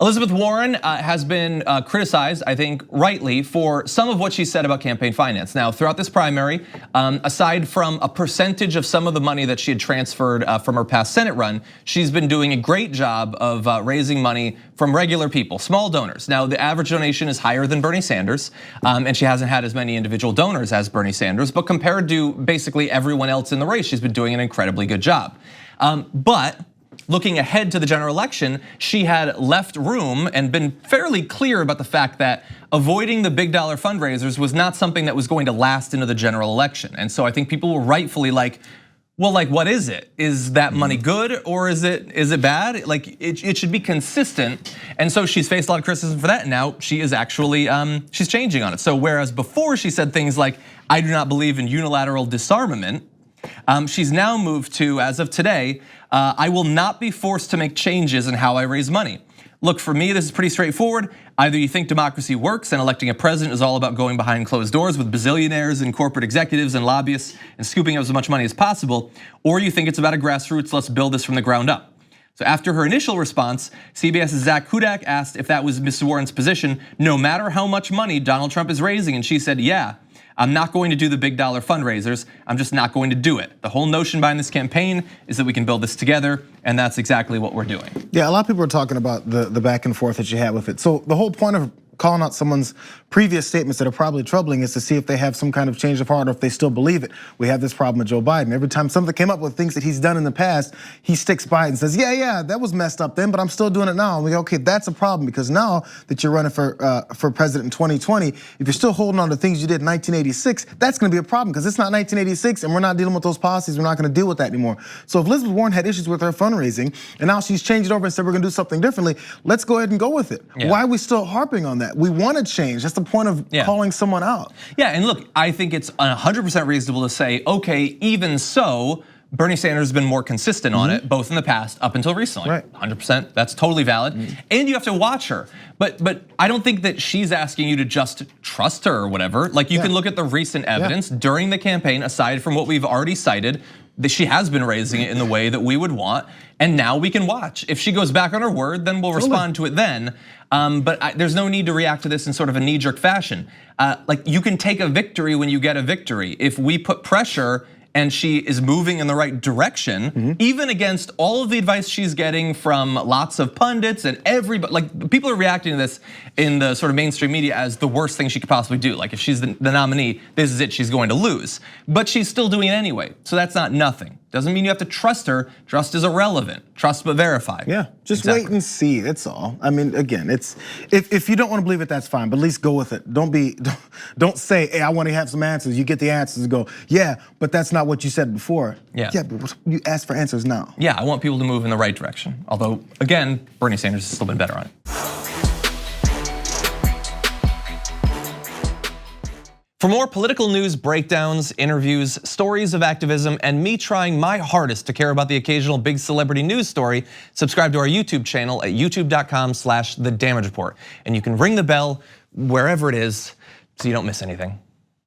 Elizabeth Warren has been criticized, I think rightly, for some of what she said about campaign finance. Now, throughout this primary, aside from a percentage of some of the money that she had transferred from her past Senate run, she's been doing a great job of raising money from regular people, small donors. Now, the average donation is higher than Bernie Sanders, and she hasn't had as many individual donors as Bernie Sanders, but compared to basically everyone else in the race, she's been doing an incredibly good job. But looking ahead to the general election, she had left room and been fairly clear about the fact that avoiding the big dollar fundraisers was not something that was going to last into the general election. And so I think people were rightfully like, well, like, what is it? Is that money good or is it bad? Like, it should be consistent. And so she's faced a lot of criticism for that. And now she is actually, she's changing on it. So whereas before she said things like, I do not believe in unilateral disarmament, she's now moved to, as of today, I will not be forced to make changes in how I raise money. Look, for me, this is pretty straightforward. Either you think democracy works and electing a president is all about going behind closed doors with bazillionaires and corporate executives and lobbyists and scooping up as much money as possible, or you think it's about a grassroots, let's build this from the ground up. So after her initial response, CBS's Zach Hudak asked if that was Ms. Warren's position, no matter how much money Donald Trump is raising, and she said, yeah. I'm not going to do the big dollar fundraisers. I'm just not going to do it. The whole notion behind this campaign is that we can build this together, and that's exactly what we're doing. Yeah, a lot of people are talking about the back and forth that you had with it. So the whole point of calling out someone's previous statements that are probably troubling is to see if they have some kind of change of heart or if they still believe it. We have this problem with Joe Biden. Every time something came up with things that he's done in the past, he sticks by it and says, yeah, that was messed up then, but I'm still doing it now. And we go, okay, that's a problem because now that you're running for president in 2020, if you're still holding on to things you did in 1986, that's gonna be a problem because it's not 1986 and we're not dealing with those policies. We're not gonna deal with that anymore. So if Elizabeth Warren had issues with her fundraising and now she's changed it over and said we're gonna do something differently, let's go ahead and go with it. Yeah. Why are we still harping on that? We want to change. That's the point of calling someone out. Yeah, and look, I think it's 100% reasonable to say, okay, even so, Bernie Sanders has been more consistent on it, both in the past up until recently. Right. 100%, that's totally valid. And you have to watch her. But I don't think that she's asking you to just trust her or whatever. Like you can look at the recent evidence during the campaign, aside from what we've already cited, that she has been raising it in the way that we would want, and now we can watch. If she goes back on her word, then we'll respond to it then. But there's no need to react to this in sort of a knee-jerk fashion. Like you can take a victory when you get a victory. If we put pressure and she is moving in the right direction, even against all of the advice she's getting from lots of pundits and everybody, like people are reacting to this in the sort of mainstream media as the worst thing she could possibly do. Like if she's the nominee, this is it, she's going to lose. But she's still doing it anyway, so that's not nothing. Doesn't mean you have to trust her. Trust is irrelevant. Trust but verify. Yeah, just wait and see. That's all. I mean, again, it's if you don't want to believe it, that's fine. But at least go with it. Don't say, hey, I want to have some answers. You get the answers and go, yeah, but that's not what you said before. Yeah, but you ask for answers now. Yeah, I want people to move in the right direction. Although, again, Bernie Sanders has still been better on it. For more political news, breakdowns, interviews, stories of activism, and me trying my hardest to care about the occasional big celebrity news story, subscribe to our YouTube channel at youtube.com/thedamagereport. And you can ring the bell wherever it is so you don't miss anything.